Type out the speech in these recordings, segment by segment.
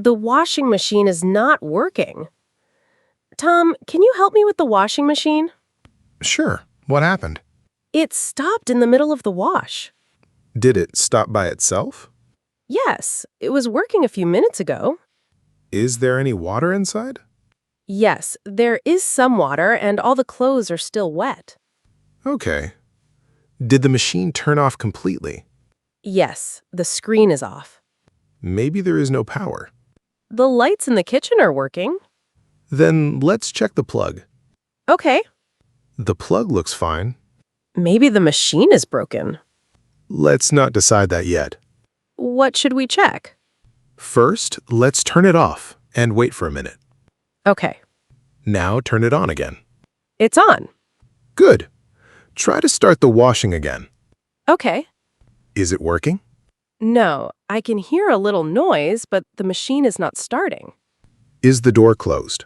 The washing machine is not working. Tom, can you help me with the washing machine? Sure. What happened? It stopped in the middle of the wash. Did it stop by itself? Yes, it was working a few minutes ago. Is there any water inside? Yes, there is some water and all the clothes are still wet. Okay. Did the machine turn off completely? Yes, the screen is off. Maybe there is no power. The lights in the kitchen are working. Then let's check the plug. Okay, The plug looks fine. maybe the machine is broken. Let's not decide that yet. What should we check? First, let's turn it off and wait for a minute. Okay, Now turn it on again. it's on. Good. Try to start the washing again. Okay. Is it working? No, I can hear a little noise, but the machine is not starting. Is the door closed?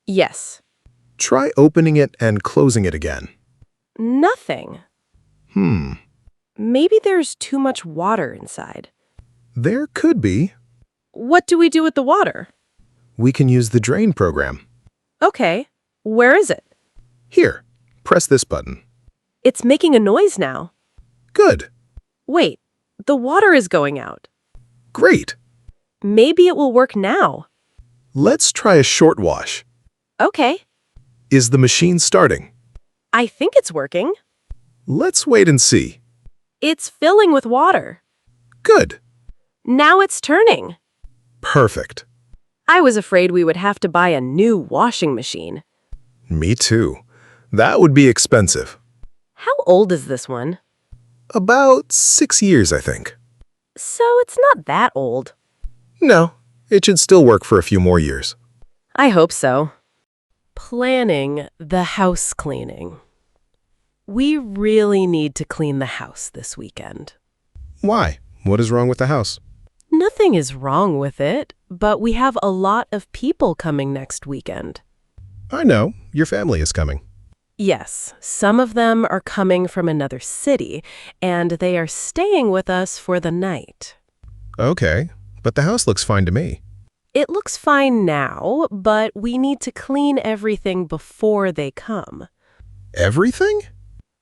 Yes. Try opening it and closing it again. Nothing. Maybe there's too much water inside. There could be. What do we do with the water? We can use the drain program. Okay, where is it? Here, press this button. It's making a noise now. Good. Wait, the water is going out. Great. Maybe it will work now. Let's try a short wash. Okay, Is the machine starting? I think it's working. Let's wait and see. It's filling with water. Good. Now it's turning. Perfect. I was afraid we would have to buy a new washing machine. Me too. That would be expensive. How old is this one? About 6 years, I think. So it's not that old. No, it should still work for a few more years. I hope so. Planning the house cleaning. We really need to clean the house this weekend. Why? What is wrong with the house? Nothing is wrong with it, but we have a lot of people coming next weekend. I know. Your family is coming. Yes, some of them are coming from another city, and they are staying with us for the night. Okay, but the house looks fine to me. It looks fine now, but we need to clean everything before they come. Everything?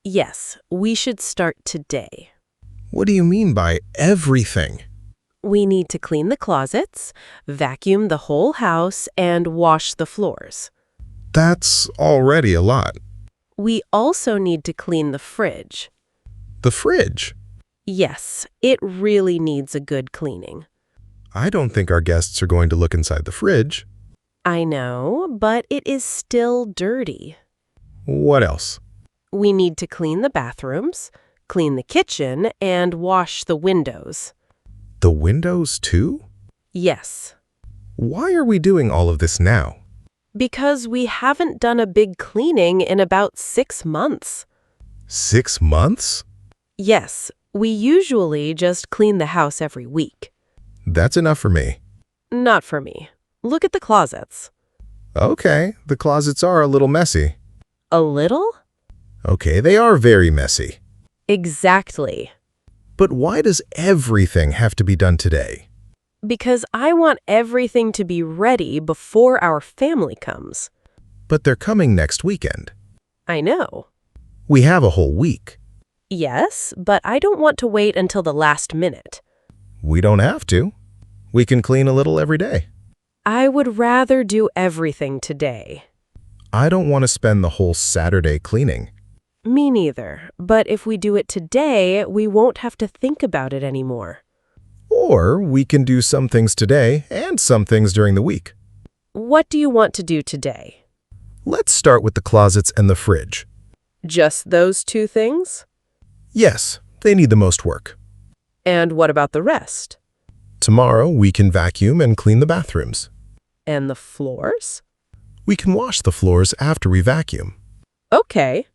Yes, we should start today. What do you mean by everything? We need to clean the closets, vacuum the whole house, and wash the floors. That's already a lot. We also need to clean the fridge. The fridge? Yes, it really needs a good cleaning. I don't think our guests are going to look inside the fridge. I know, but it is still dirty. What else? We need to clean the bathrooms, clean the kitchen, and wash the windows. The windows too? Yes, Why are we doing all of this now? because we haven't done a big cleaning in about 6 months. 6 months? Yes, we usually just clean the house every week. That's enough for me. Not for me. Look at the closets. Okay, the closets are a little messy. A little? Okay, they are very messy. Exactly. But why does everything have to be done today? Because I want everything to be ready before our family comes. But they're coming next weekend. I know. We have a whole week. Yes, but I don't want to wait until the last minute. We don't have to. We can clean a little every day. I would rather do everything today. I don't want to spend the whole Saturday cleaning. Me neither, but if we do it today, we won't have to think about it anymore. Or we can do some things today and some things during the week. What do you want to do today? Let's start with the closets and the fridge. Just those two things? Yes, they need the most work. And what about the rest? Tomorrow we can vacuum and clean the bathrooms. And the floors? We can wash the floors after we vacuum. Okay.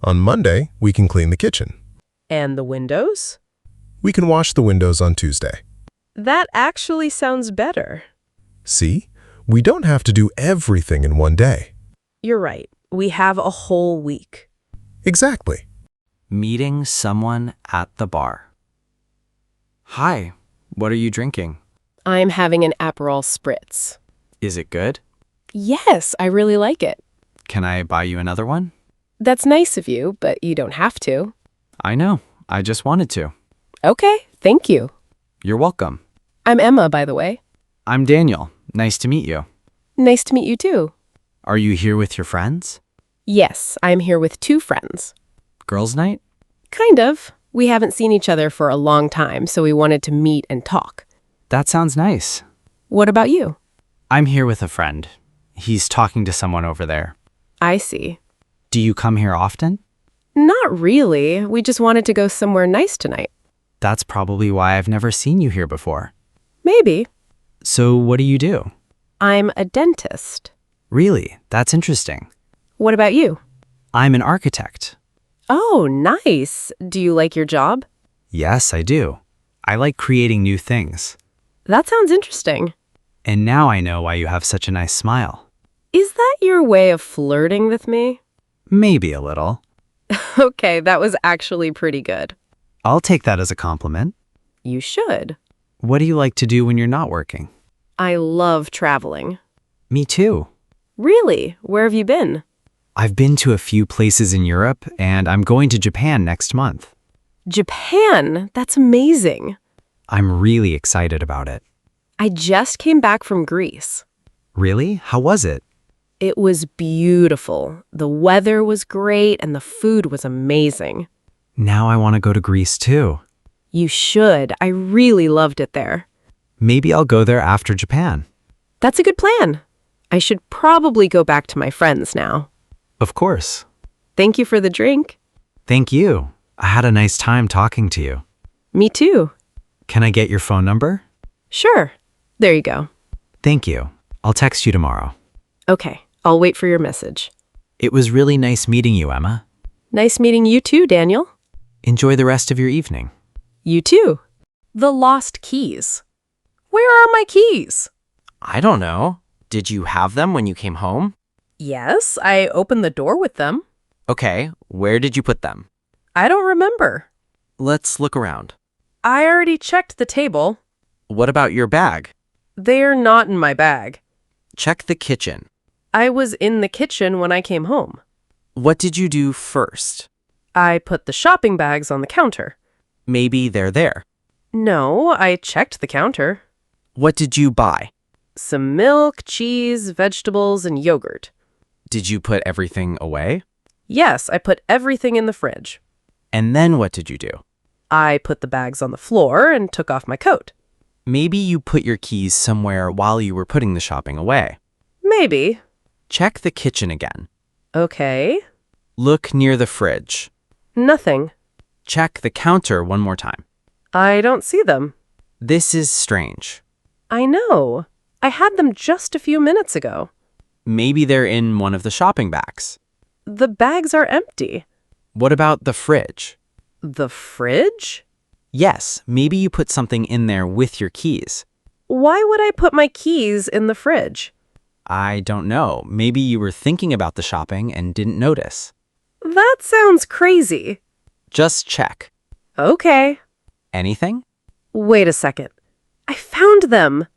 On Monday, we can clean the kitchen. And the windows? We can wash the windows on Tuesday. That actually sounds better. See, we don't have to do everything in one day. You're right. We have a whole week. Exactly. Meeting someone at the bar. Hi, what are you drinking? I'm having an Aperol Spritz. Is it good? Yes, I really like it. Can I buy you another one? That's nice of you, but you don't have to. I know. I just wanted to. Okay, thank you. You're welcome. I'm Emma, by the way. I'm Daniel. Nice to meet you. Nice to meet you too. Are you here with your friends? Yes, I'm here with 2 friends. Girls' night? Kind of. We haven't seen each other for a long time, so we wanted to meet and talk. That sounds nice. What about you? I'm here with a friend. He's talking to someone over there. I see. Do you come here often? Not really. We just wanted to go somewhere nice tonight. That's probably why I've never seen you here before. Maybe. So what do you do? I'm a dentist. Really? That's interesting. What about you? I'm an architect. Oh, nice. Do you like your job? Yes, I do. I like creating new things. That sounds interesting. And now I know why you have such a nice smile. Is that your way of flirting with me? Maybe a little. Okay, that was actually pretty good. I'll take that as a compliment. You should. What do you like to do when you're not working? I love traveling. Me too. Really? Where have you been? I've been to a few places in Europe, and I'm going to Japan next month. Japan? That's amazing. I'm really excited about it. I just came back from Greece. Really? How was it? It was beautiful. The weather was great and the food was amazing. Now I want to go to Greece too. You should. I really loved it there. Maybe I'll go there after Japan. That's a good plan. I should probably go back to my friends now. Of course. Thank you for the drink. Thank you. I had a nice time talking to you. Me too. Can I get your phone number? Sure. There you go. Thank you. I'll text you tomorrow. Okay, I'll wait for your message. It was really nice meeting you, Emma. Nice meeting you too, Daniel. Enjoy the rest of your evening. You too. The lost keys. Where are my keys? I don't know. Did you have them when you came home? Yes, I opened the door with them. Okay, where did you put them? I don't remember. Let's look around. I already checked the table. What about your bag? They're not in my bag. Check the kitchen. I was in the kitchen when I came home. What did you do first? I put the shopping bags on the counter. Maybe they're there. No, I checked the counter. What did you buy? Some milk, cheese, vegetables, and yogurt. Did you put everything away? Yes, I put everything in the fridge. And then what did you do? I put the bags on the floor and took off my coat. Maybe you put your keys somewhere while you were putting the shopping away. Maybe. Check the kitchen again. Okay. Look near the fridge. Nothing. Check the counter one more time. I don't see them. This is strange. I know. I had them just a few minutes ago. Maybe they're in one of the shopping bags. The bags are empty. What about the fridge? The fridge? Yes, maybe you put something in there with your keys. Why would I put my keys in the fridge? I don't know. Maybe you were thinking about the shopping and didn't notice. That sounds crazy. Just check. Okay. Anything? Wait a second. I found them.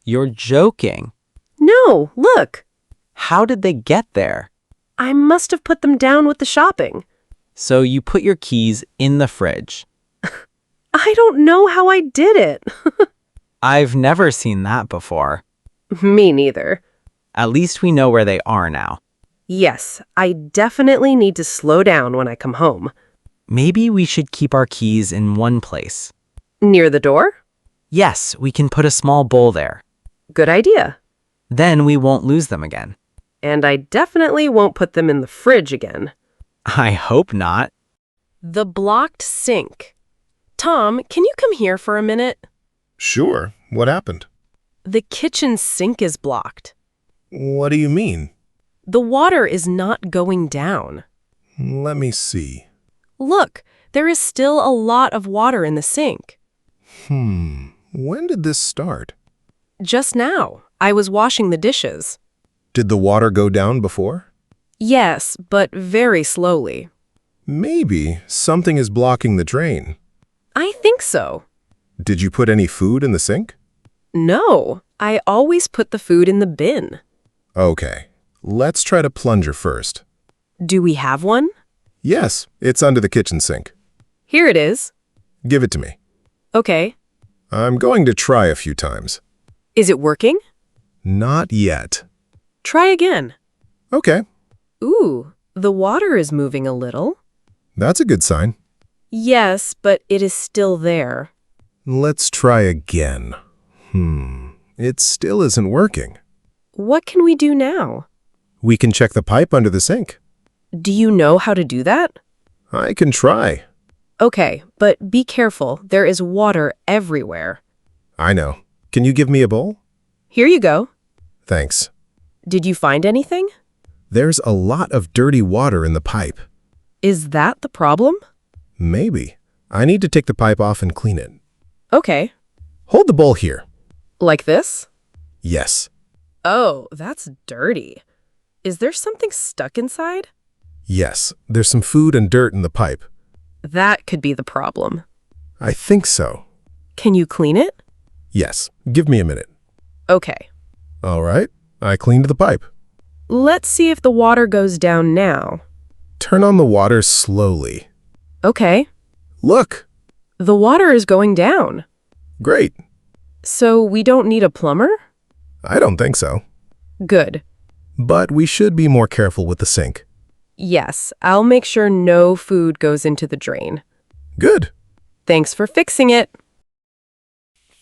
You're joking. No, look. How did they get there? I must have put them down with the shopping. So you put your keys in the fridge. I don't know how I did it. I've never seen that before. Me neither. At least we know where they are now. Yes, I definitely need to slow down when I come home. Maybe we should keep our keys in one place. Near the door? Yes, we can put a small bowl there. Good idea. Then we won't lose them again. And I definitely won't put them in the fridge again. I hope not. The blocked sink. Tom, can you come here for a minute? Sure. What happened? The kitchen sink is blocked. What do you mean? The water is not going down. Let me see. Look, there is still a lot of water in the sink. When did this start? Just now. I was washing the dishes. Did the water go down before? Yes, but very slowly. Maybe something is blocking the drain. I think so. Did you put any food in the sink? No, I always put the food in the bin. Okay, let's try to plunger first. Do we have one? Yes, it's under the kitchen sink. Here it is. Give it to me. Okay. I'm going to try a few times. Is it working? Not yet. Try again. Okay, Ooh, the water is moving a little. that's a good sign. Yes, but it is still there. Let's try again. It still isn't working. What can we do now? We can check the pipe under the sink. Do you know how to do that? I can try. Okay, but be careful. There is water everywhere. I know. Can you give me a bowl? Here you go. Thanks. Did you find anything? There's a lot of dirty water in the pipe. Is that the problem? Maybe. I need to take the pipe off and clean it. Okay. Hold the bowl here. Like this? Yes. Oh, that's dirty. Is there something stuck inside? Yes, there's some food and dirt in the pipe. That could be the problem. I think so. Can you clean it? Yes, give me a minute. Okay. All right, I cleaned the pipe. Let's see if the water goes down now. Turn on the water slowly. Okay. Look! The water is going down. Great. So we don't need a plumber? I don't think so. Good. But we should be more careful with the sink. Yes, I'll make sure no food goes into the drain. Good. Thanks for fixing it.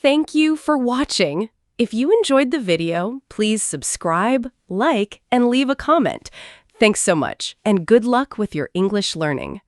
Thank you for watching. If you enjoyed the video, please subscribe, like, and leave a comment. Thanks so much, and good luck with your English learning.